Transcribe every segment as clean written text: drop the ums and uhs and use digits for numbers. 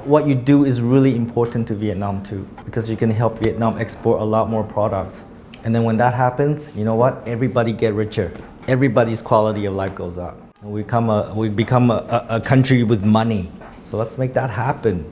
what you do is really important to Vietnam too, because you can help Vietnam export a lot more products. And then when that happens, you know what? Everybody get richer. Everybody's quality of life goes up. And we become a country with money. So let's make that happen.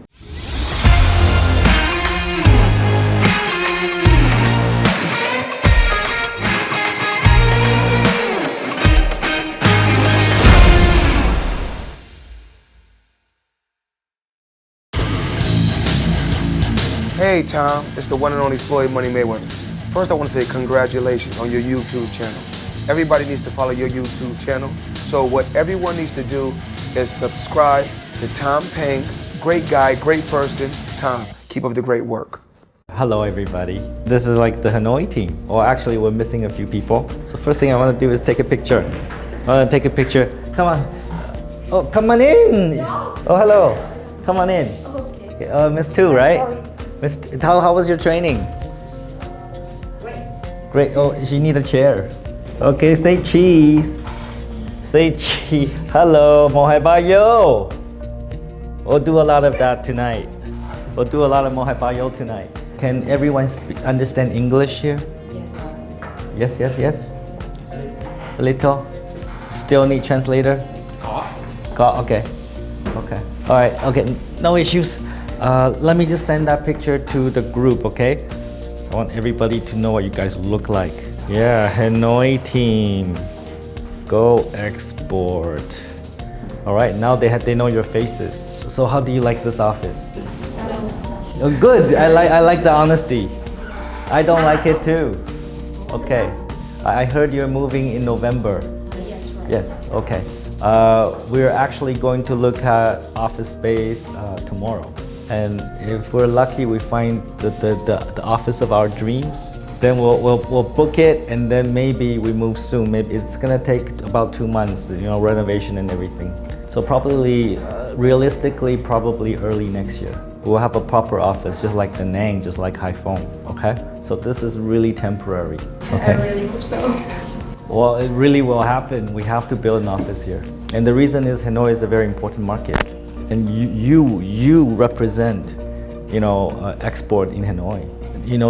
Hey Tom, it's the one and only Floyd Money Mayweather. First I want to say congratulations on your YouTube channel. Everybody needs to follow your YouTube channel. So what everyone needs to do is subscribe to Tom Peng. Great guy, great person. Tom, keep up the great work. Hello everybody. This is like the Hanoi team. Or actually we're missing a few people. So first thing I want to do is take a picture. I want to take a picture. Come on. Oh, come on in. Oh, hello. Come on in. Okay. Miss Tu, right? Miss, how was your training? Great. Oh, she need a chair. Okay, say cheese. Say cheese. Hello, mohai bayo. We'll do a lot of that tonight. We'll do a lot of mohai bayo tonight. Can everyone understand English here? Yes. A little. Still need translator? Okay. All right. Okay. No issues. Let me just send that picture to the group, okay? I want everybody to know what you guys look like. Yeah, Hanoi team. GoEXPORT. All right, now they know your faces. So how do you like this office? Oh, good. I like the honesty. I don't like it too. Okay. I heard you're moving in November. Yes. Okay. We're actually going to look at office space tomorrow. And if we're lucky, we find the office of our dreams, then we'll book it, and then maybe we move soon. Maybe it's gonna take about 2 months, renovation and everything. So probably, realistically, probably early next year. We'll have a proper office, just like Da Nang, just like Haiphong, okay? So this is really temporary, okay? I really hope so. Well, it really will happen. We have to build an office here. And the reason is Hanoi is a very important market. And you represent, export in Hanoi.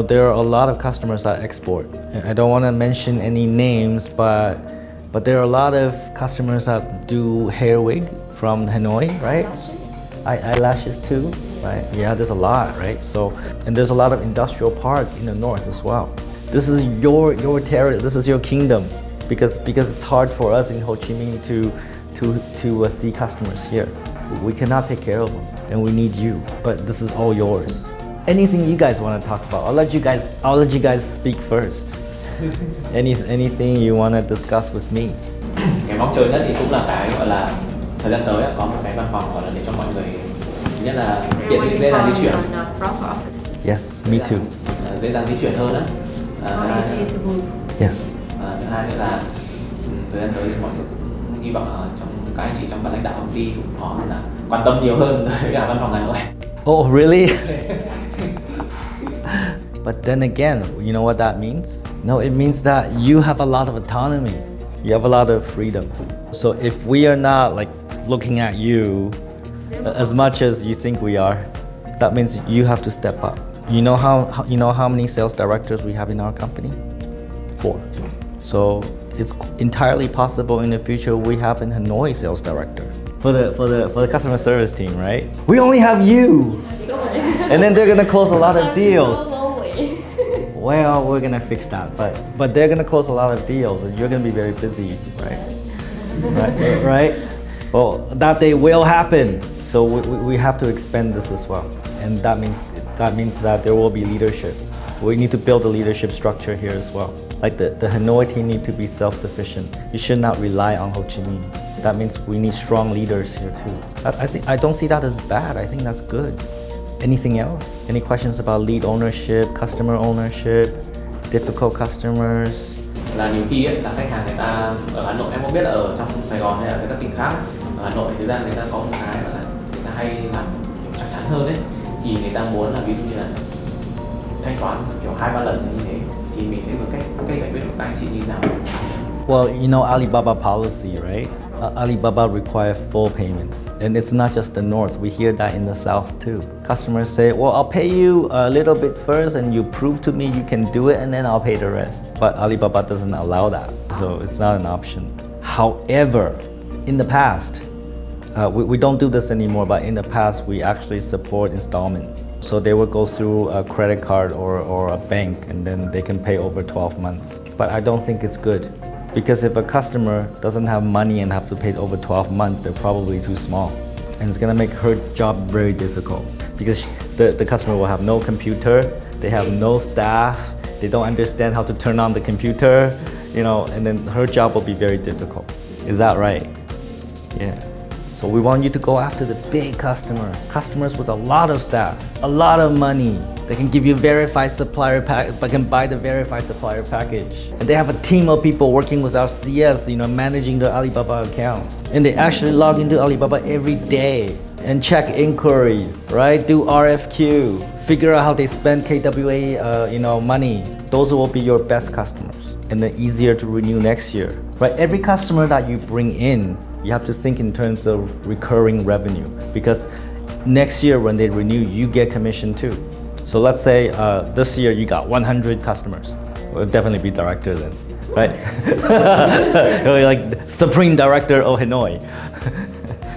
There are a lot of customers that export. I don't want to mention any names, but there are a lot of customers that do hair wig from Hanoi, right? Eyelashes too, right? Yeah, there's a lot, right? So, and there's a lot of industrial park in the north as well. This is your territory. This is your kingdom, because it's hard for us in Ho Chi Minh to see customers here. We cannot take care of them, and we need you. But this is all yours. Anything you guys want to talk about, I'll let you guys speak first. Anything you want to discuss with me? Cái mong chờ nhất thì cũng là cái gọi là thời gian tới có một cái văn phòng gọi là để cho mọi người thứ nhất là tiện dễ dàng di chuyển. Yes, me too. Dễ dàng di chuyển hơn á. Yes. Thứ hai nữa là thời gian tới thì mọi người cũng hy vọng là trong các anh chị trong ban lãnh đạo công ty cũng có là quan tâm nhiều hơn với cả văn phòng Hà Nội. Oh, really? But then again, you know what that means? No, it means that you have a lot of autonomy. You have a lot of freedom. So if we are not like looking at you as much as you think we are, that means you have to step up. You know how many sales directors we have in our company? 4. So it's entirely possible in the future we have a Hanoi sales director for the customer service team, right? We only have you, and then they're gonna close a lot of deals. Well, we're gonna fix that, but they're gonna close a lot of deals, and you're gonna be very busy, right? Right? Well, that day will happen. So we have to expand this as well, and that means that there will be leadership. We need to build a leadership structure here as well. Like the Hanoi team need to be self-sufficient. You should not rely on Ho Chi Minh. That means we need strong leaders here too. I don't see that as bad. I think that's good. Anything else? Any questions about lead ownership, customer ownership, difficult customers? Là nhiều khi ấy, là khách hàng người ta ở Hà Nội, em không biết là ở trong Sài Gòn hay là các tỉnh khác. Ở Hà Nội thì ra người ta có một cái là người ta hay làm kiểu chắc chắn hơn đấy. Thì người ta muốn là ví dụ như là thanh toán kiểu 2-3 lần như thế. Thì mình sẽ có cách giải quyết của các anh chị như thế nào? Well, Alibaba policy, right? Alibaba require full payment. And it's not just the north, we hear that in the south too. Customers say, well, I'll pay you a little bit first and you prove to me you can do it and then I'll pay the rest. But Alibaba doesn't allow that, so it's not an option. However, in the past, we don't do this anymore, but in the past we actually support installment. So they will go through a credit card or a bank and then they can pay over 12 months. But I don't think it's good. Because if a customer doesn't have money and have to pay over 12 months, they're probably too small. And it's gonna make her job very difficult. Because the customer will have no computer, they have no staff, they don't understand how to turn on the computer, and then her job will be very difficult. Is that right? Yeah. So we want you to go after the big customer. Customers with a lot of staff, a lot of money. They can give you verified supplier pack, but can buy the verified supplier package. And they have a team of people working with our CS, managing the Alibaba account. And they actually log into Alibaba every day and check inquiries, right? Do RFQ, figure out how they spend KWA, money. Those will be your best customers, and then easier to renew next year, right? Every customer that you bring in, you have to think in terms of recurring revenue, because next year when they renew, you get commission too. So let's say this year you got 100 customers. We'll definitely be director then, right? Like supreme director of Hanoi.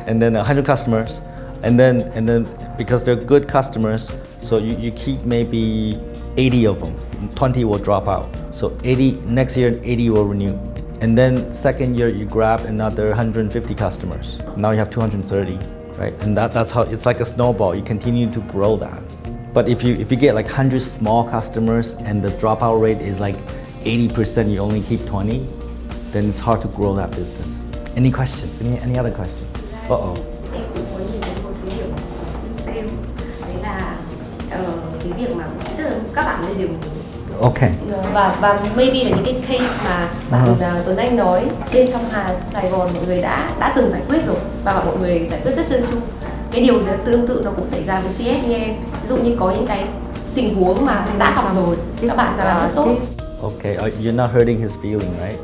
And then 100 customers, and then because they're good customers, so you keep maybe 80 of them. 20 will drop out. So 80 next year, 80 will renew. And then second year you grab another 150 customers. Now you have 230, right? And that's how it's like a snowball. You continue to grow that. But if you get like 100 small customers and the dropout rate is like 80%, you only keep 20, then it's hard to grow that business. Any questions? Any other questions? Uh-oh. Em cũng có nhìn thấy một cái điểm sale, đấy là cái việc mà tức là các bạn đây đều Okay. và maybe là những cái case mà bạn Tuấn Anh nói bên trong Sài Gòn mọi người đã từng giải quyết rồi và mọi người giải quyết rất trơn tru. Cái điều tương tự nó cũng xảy ra với CS như em. Ví dụ như có những cái tình huống mà đã học rồi, các bạn sẽ làm rất tốt. Okay, you're not hurting his feeling, right?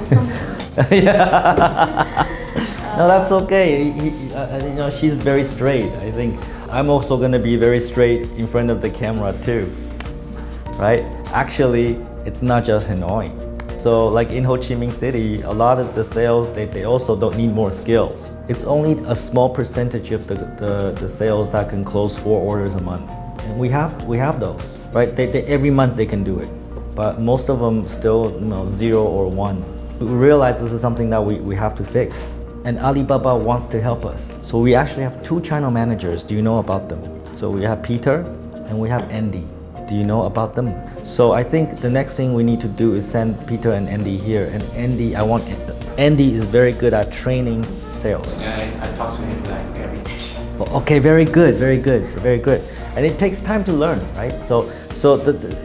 Sometimes. Yeah. No, that's okay. She's very straight. I think I'm also gonna be very straight in front of the camera too, right? Actually, it's not just Hanoi. So like in Ho Chi Minh City, a lot of the sales, they also don't need more skills. It's only a small percentage of the sales that can close 4 orders a month. And we have those, right? They every month they can do it. But most of them still 0 or 1. We realize this is something that we have to fix. And Alibaba wants to help us. So we actually have 2 channel managers. Do you know about them? So we have Peter and we have Andy. Do you know about them? So I think the next thing we need to do is send Peter and Andy here. And Andy is very good at training sales. Yeah, I talk to him like every day. Okay, very good, very good, very good. And it takes time to learn, right? So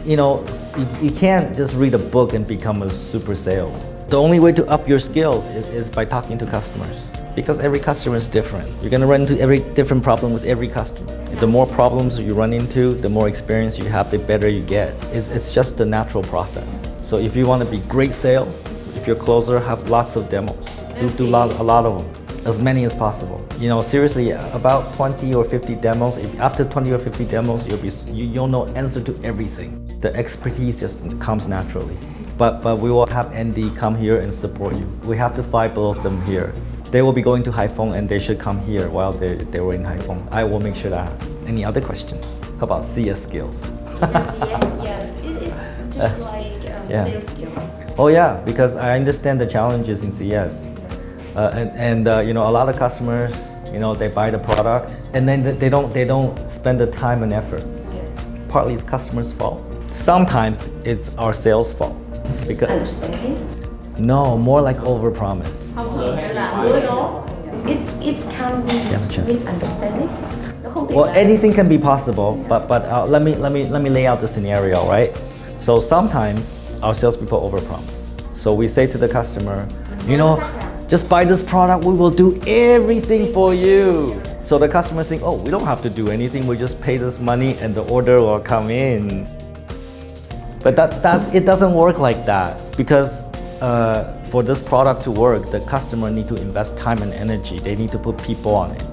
you can't just read a book and become a super sales. The only way to up your skills is by talking to customers, because every customer is different. You're gonna run into every different problem with every customer. The more problems you run into, the more experience you have, the better you get. It's just the natural process. So if you want to be great sales, if you're closer, have lots of demos. Do a lot of them, as many as possible. Seriously, about 20 or 50 demos. After 20 or 50 demos, you'll know answer to everything. The expertise just comes naturally. But we will have Andy come here and support you. We have to fly both of them here. They will be going to Haiphong and they should come here while they were in Haiphong. I will make sure that. Any other questions? How about CS skills? Yes, it's just like sales skill. Oh yeah, because I understand the challenges in CS. And a lot of customers, they buy the product and then they don't spend the time and effort. Yes. Partly it's customers' fault. Sometimes it's our sales fault. Because Understanding. no, more like overpromise. It can be misunderstanding. Well, anything can be possible, but let me lay out the scenario, right? So sometimes our salespeople overpromise. So we say to the customer, just buy this product, we will do everything for you. So the customer think, oh, we don't have to do anything, we just pay this money and the order will come in. But it doesn't work like that, because for this product to work, the customer need to invest time and energy. They need to put people on it.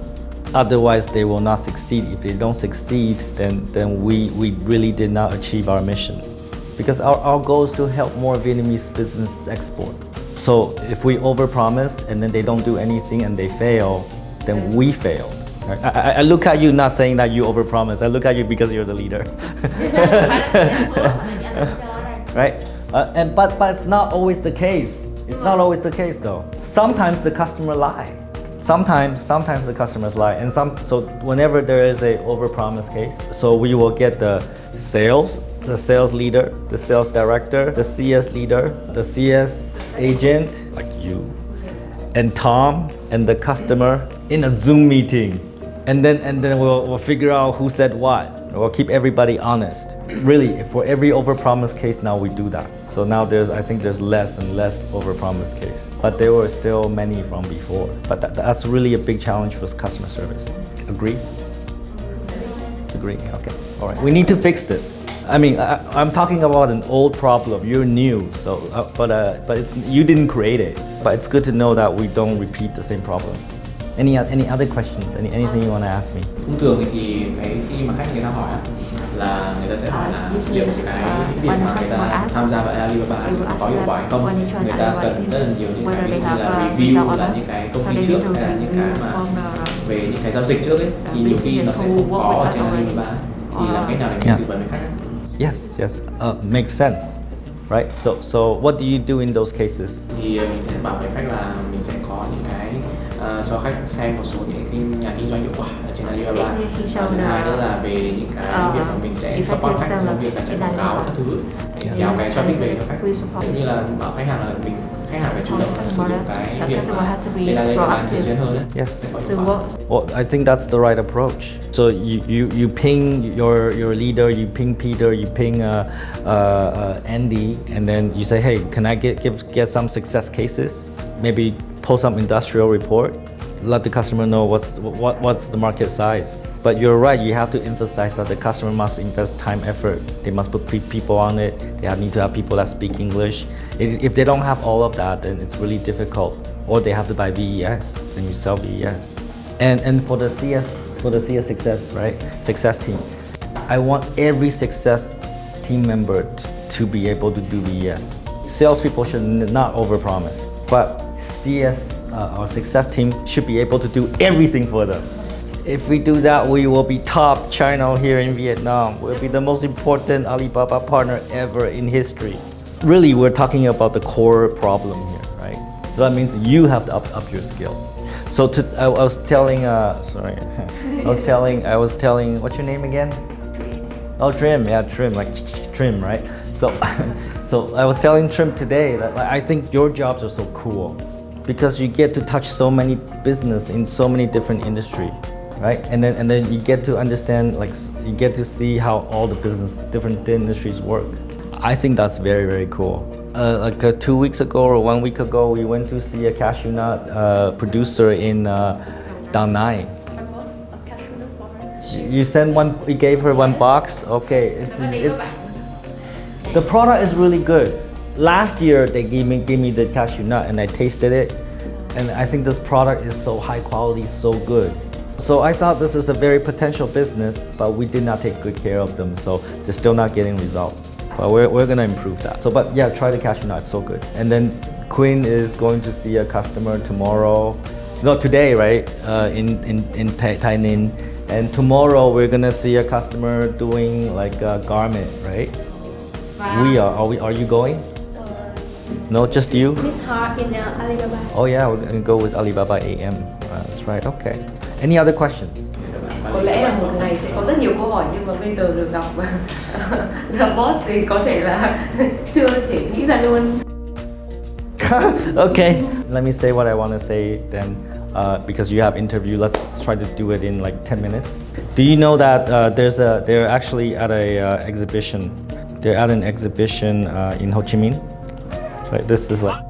Otherwise, they will not succeed. If they don't succeed, then we really did not achieve our mission. Because our goal is to help more Vietnamese business export. So if we overpromise and then they don't do anything and they fail, then we fail. Right? I look at you not saying that you overpromise. I look at you because you're the leader. Right? But it's not always the case. It's not always the case though. Sometimes the customer lie. Sometimes the customers lie, and so whenever there is a overpromise case, so we will get the sales leader, the sales director, the CS leader, the CS agent like you, and Tom and the customer in a Zoom meeting, and then we'll figure out who said what. We'll keep everybody honest. Really, for every overpromise case now we do that. So now I think there's less and less overpromise case. But there were still many from before. But that's really a big challenge for customer service. Agree? Agree, okay. All right, we need to fix this. I mean, I'm talking about an old problem. You're new, so but you didn't create it. But it's good to know that we don't repeat the same problems. Any other questions? Anything you want to ask me? Thông thường thì khi mà khách người ta hỏi là người ta sẽ hỏi là liệu cái việc mà người ta tham gia vào Alibaba có hiệu quả hay không. Người ta cần rất là nhiều những cái ví dụ như là review là những cái công ty trước hay là những cái mà về những cái giao dịch trước ấy, thì nhiều khi nó sẽ không có ở trên Alibaba. Thì làm cách nào để mình tư vấn với khách? Yes, makes sense, right? So what do you do in those cases? Thì mình sẽ bảo với khách là mình sẽ có những cái cho khách xem một số những cái nhà kinh doanh hiệu quả ở trên Alibaba. Thứ hai nữa là về những cái việc mà mình sẽ support khách trong việc là chạy quảng cáo các thứ để kéo cái traffic về cho khách. Cũng như là bảo khách hàng là khách hàng phải chủ động sử dụng cái việc mà lên Alibaba thường xuyên hơn đấy. Yes. Well, I think that's the right approach. So you ping your leader, you ping Peter, you ping Andy, and then you say, hey, can I get some success cases? Maybe post some industrial report. Let the customer know what's the market size. But you're right, you have to emphasize that the customer must invest time, effort. They must put people on it. They need to have people that speak English. If they don't have all of that, then it's really difficult. Or they have to buy VES, and you sell VES. And for the CS success, right? Success team. I want every success team member to be able to do VES. Salespeople should not overpromise, but our success team should be able to do everything for them. If we do that, we will be top channel here in Vietnam. We'll be the most important Alibaba partner ever in history. Really, we're talking about the core problem here, right? So that means you have to up your skills. So I was telling, what's your name again? Oh, Trim, yeah, Trim, like Trim, right? So I was telling Trim today that I think your jobs are so cool because you get to touch so many business in so many different industry, right? And then you get to understand, like you get to see how all the different industries work. I think that's very, very cool. 2 weeks ago or 1 week ago, we went to see a cashew nut producer in Da Nang. You sent one. You gave her one box. Okay, it's the product is really good. Last year they gave me the cashew nut and I tasted it, and I think this product is so high quality, so good. So I thought this is a very potential business, but we did not take good care of them, so they're still not getting results. But we're gonna improve that. So, but yeah, try the cashew nut. It's so good. And then Quinn is going to see a customer tomorrow. No, today, right? In Thai Ninh. And tomorrow we're gonna see a customer doing like a garment, right? Wow. We are. Are you going? No, just you? Miss Hart in Alibaba. Oh yeah, we're gonna go with Alibaba AM. That's right. Okay. Any other questions? Có lẽ là một ngày sẽ có rất nhiều câu hỏi, nhưng mà bây giờ được gặp là boss thì có thể là chưa thể nghĩ ra luôn. Okay, let me say what I want to say then. Because you have interview, let's try to do it in like 10 minutes. Do you know that they're actually at a exhibition? They're at an exhibition in Ho Chi Minh. Right, this is like.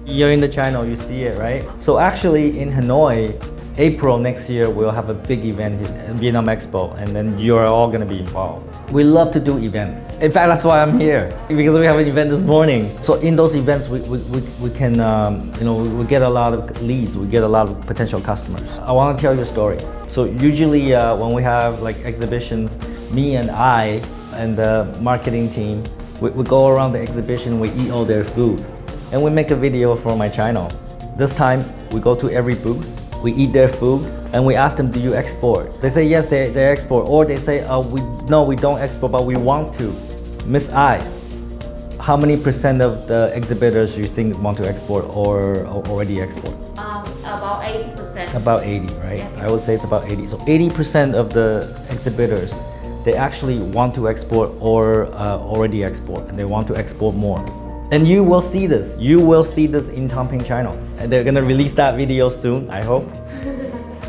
You're in the channel, you see it, right? So actually in Hanoi, April next year, we'll have a big event in Vietnam Expo, and then you're all gonna be involved. We love to do events. In fact, that's why I'm here, because we have an event this morning. So in those events, we can, we get a lot of leads, we get a lot of potential customers. I wanna tell you a story. So usually when we have like exhibitions, me and I and the marketing team, we go around the exhibition, we eat all their food, and we make a video for my channel. This time, we go to every booth, we eat their food, and we ask them, do you export? They say yes, they export, or they say, no, we don't export, but we want to. Miss I, how many % of the exhibitors you think want to export or already export? About 80%. About 80, right? Yeah. I would say it's about 80. So 80% of the exhibitors, they actually want to export or already export, and they want to export more. And you will see this. You will see this in Peng channel. And they're gonna release that video soon, I hope.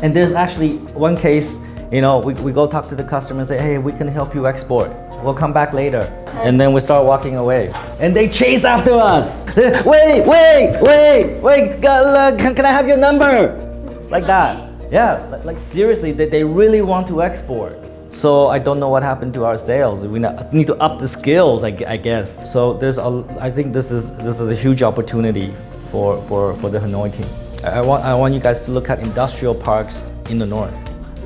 And there's actually one case, we go talk to the customer and say, hey, we can help you export. We'll come back later. And then we start walking away. And they chase after us. wait, can I have your number? Like that. Yeah, like seriously, they really want to export. So I don't know what happened to our sales. We need to up the skills, I guess. So I think this is a huge opportunity for the Hanoi team. I want you guys to look at industrial parks in the north.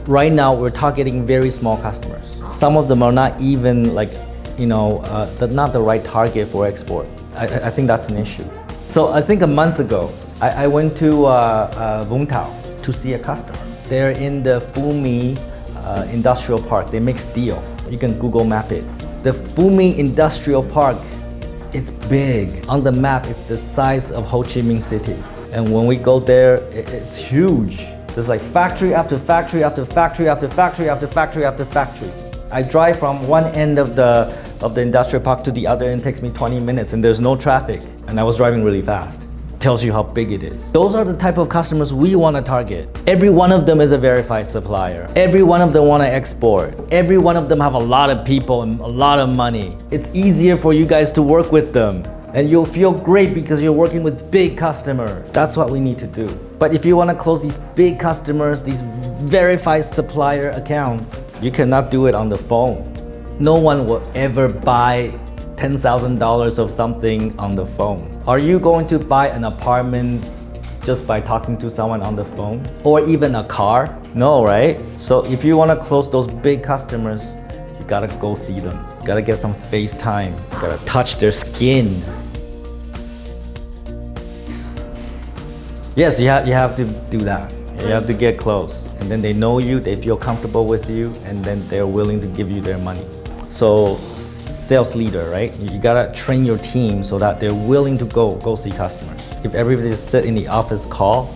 Right now, we're targeting very small customers. Some of them are not even not the right target for export. I think that's an issue. So I think a month ago, I went to Vũng Tàu to see a customer. They're in the Phu My industrial park. They make steel. You can Google map it. The Phu My industrial park, it's big. On the map, it's the size of Ho Chi Minh City. And when we go there, it's huge. There's like factory after factory after factory after factory after factory after factory. I drive from one end of the industrial park to the other, and it takes me 20 minutes, and there's no traffic. And I was driving really fast. Tells you how big it is. Those are the type of customers we want to target. Every one of them is a verified supplier. Every one of them want to export. Every one of them have a lot of people and a lot of money. It's easier for you guys to work with them. And you'll feel great because you're working with big customers. That's what we need to do. But if you want to close these big customers, these verified supplier accounts, you cannot do it on the phone. No one will ever buy $10,000 of something on the phone. Are you going to buy an apartment just by talking to someone on the phone? Or even a car? No, right? So if you want to close those big customers, you gotta go see them. You gotta get some FaceTime. You gotta touch their skin. Yes, you have to do that. You have to get close. And then they know you, they feel comfortable with you, and then they're willing to give you their money. So sales leader, right? You gotta train your team so that they're willing to go see customers. If everybody just sit in the office call,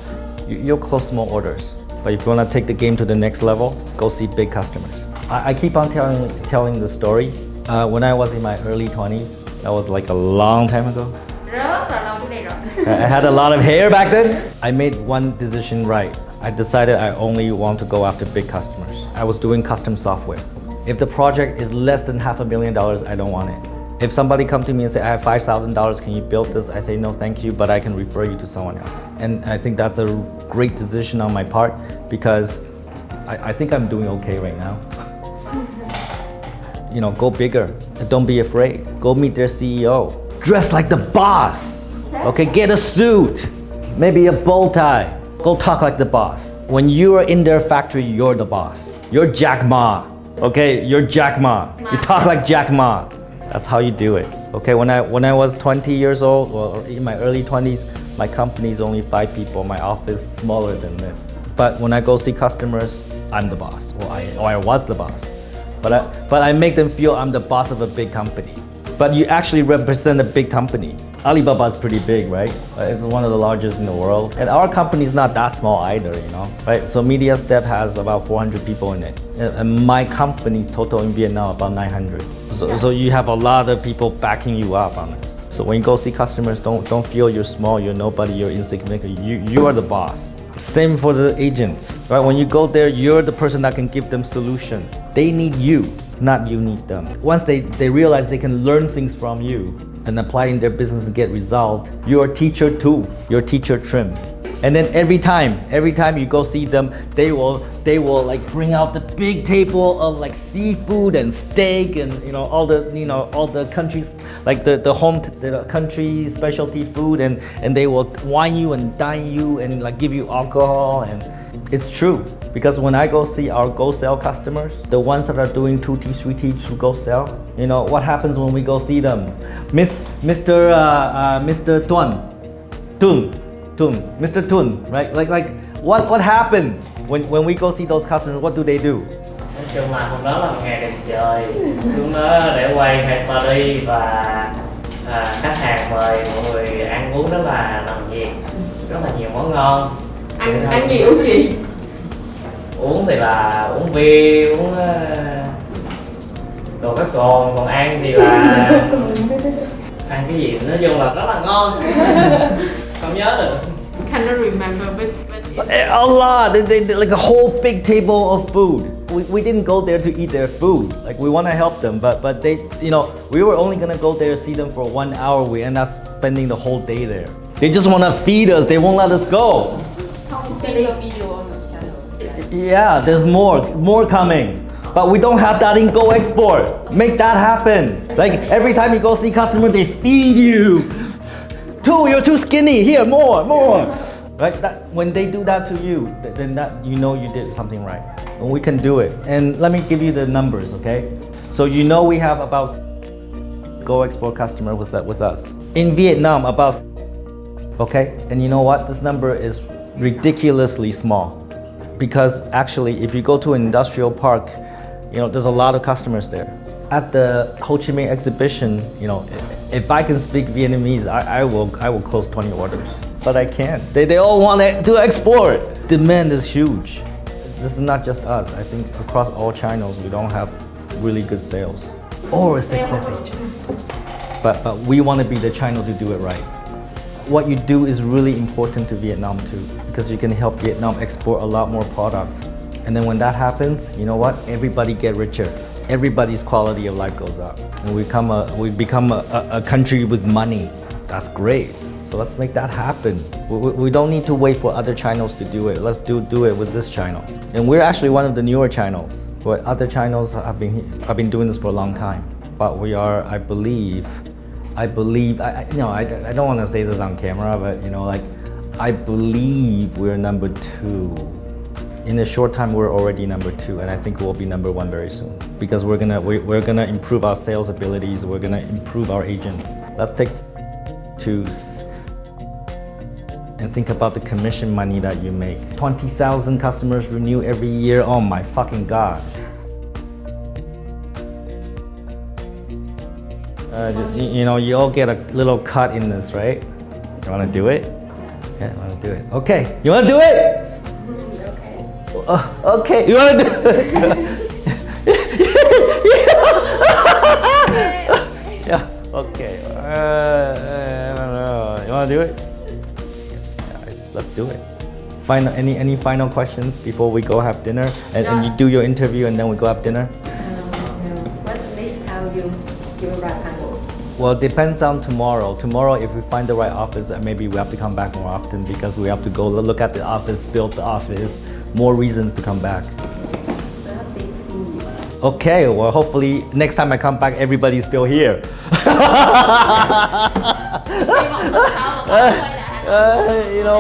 you'll close small orders. But if you wanna take the game to the next level, go see big customers. I keep on telling the story. When I was in my early 20s, that was like a long time ago. I had a lot of hair back then. I made one decision right. I decided I only want to go after big customers. I was doing custom software. If the project is less than $500,000, I don't want it. If somebody come to me and say, I have $5,000, can you build this? I say, no, thank you, but I can refer you to someone else. And I think that's a great decision on my part because I think I'm doing okay right now. Go bigger. Don't be afraid. Go meet their CEO. Dress like the boss. Okay, get a suit. Maybe a bow tie. Go talk like the boss. When you are in their factory, you're the boss. You're Jack Ma. Okay, you're Jack Ma. You talk like Jack Ma. That's how you do it. Okay, when I was 20 years old, or in my early 20s, my company is only 5 people. My office is smaller than this. But when I go see customers, I'm the boss. Or I was the boss. But I make them feel I'm the boss of a big company. But you actually represent a big company. Alibaba is pretty big, right? It's one of the largest in the world. And our company is not that small either, right? So mediastep has about 400 people in it. And my company's total in Vietnam about 900. So you have a lot of people backing you up on this. So when you go see customers, don't feel you're small, you're nobody, you're insignificant. You are the boss. Same for the agents, right? When you go there, you're the person that can give them solution. They need you, not you need them. Once they realize they can learn things from you and apply in their business and get result, you're a teacher too. You're teacher trim. And then every time you go see them, they will like bring out the big table of like seafood and steak and all the countries, like the country specialty food, and they will wine you and dine you and like give you alcohol. And it's true, because when I go see our Go Sell customers, the ones that are doing 2T, 3T to Go Sell, what happens when we go see them? Mr. Mr. Tun, right? Like what happens when we go see those customers? What do they do? Nói chung là hôm đó là một ngày đẹp trời, xuống đó để quay hai story và khách hàng mời mọi người ăn uống rất là nồng nhiệt, rất là nhiều món ngon. Ăn gì uống gì? Uống thì là uống bia, uống đồ các còn ăn thì là ăn cái gì nói chung là rất là ngon. Không nhớ được. Cannot remember, but A lot. They like a whole big table of food. We didn't go there to eat their food. Like we want to help them, but they, we were only gonna go there see them for 1 hour. We end up spending the whole day there. They just want to feed us. They won't let us go. see your video on your channel. Yeah, there's more coming. But we don't have that in GoEXPORT. Make that happen. Like every time you go see customer, they feed you. You're too skinny. Here, more. Right? When they do that to you, then that you did something right. And we can do it. And let me give you the numbers, okay? So we have about GoEXPORT customer with us. In Vietnam, about, okay? And you know what? This number is ridiculously small. Because actually, if you go to an industrial park, there's a lot of customers there. At the Ho Chi Minh exhibition, if I can speak Vietnamese, I will close 20 orders. But I can't. They all want to export. Demand is huge. This is not just us. I think across all channels, we don't have really good sales or success agents. But we want to be the channel to do it right. What you do is really important to Vietnam too, because you can help Vietnam export a lot more products. And then when that happens, you know what? Everybody get richer. Everybody's quality of life goes up. And we become a country with money. That's great. So let's make that happen. We don't need to wait for other channels to do it. Let's do it with this channel. And we're actually one of the newer channels. But other channels have been doing this for a long time. But we are, I believe, I don't want to say this on camera, but I believe we're number 2. In a short time, we're already number 2, and I think we'll be number 1 very soon. Because we're gonna improve our sales abilities. We're gonna improve our agents. Let's take 2s and think about the commission money that you make. 20,000 customers renew every year. Oh my fucking god. You all get a little cut in this, right? You wanna do it? Yeah, I wanna do it. Okay, you wanna do it? Okay, you wanna do it? Yeah, okay. I don't know. You wanna do it? Yes, let's do it. Any final questions before we go have dinner? And you do your interview and then we go have dinner? What's the next time you arrive Hanoi? Well, it depends on tomorrow. Tomorrow, if we find the right office, maybe we have to come back more often because we have to go look at the office, build the office, more reasons to come back. So happy to see you. Okay, well, hopefully next time I come back, everybody's still here.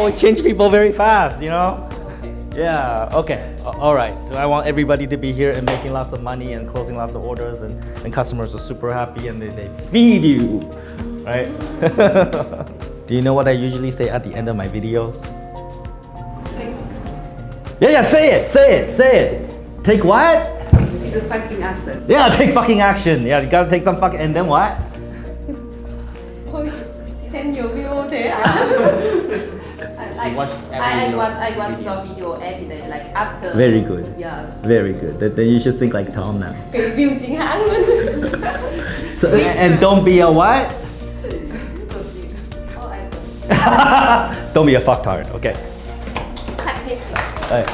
We change people very fast, Yeah, okay, all right. I want everybody to be here and making lots of money and closing lots of orders, and customers are super happy and they feed you, right? Do you know what I usually say at the end of my videos? Yeah, say it. Take what? Take the fucking action. Yeah, take fucking action. Yeah, you gotta take some fucking, and then what? Ôi, chị xem nhiều video thế à? She watch I watch your video every day, like after. Very good. Yes. Very good. Then you should think like Tom now. Cái review chính hãng luôn. So and don't be a what? Oh, I don't. Don't be a fucktard. Okay. Cut hết. All right.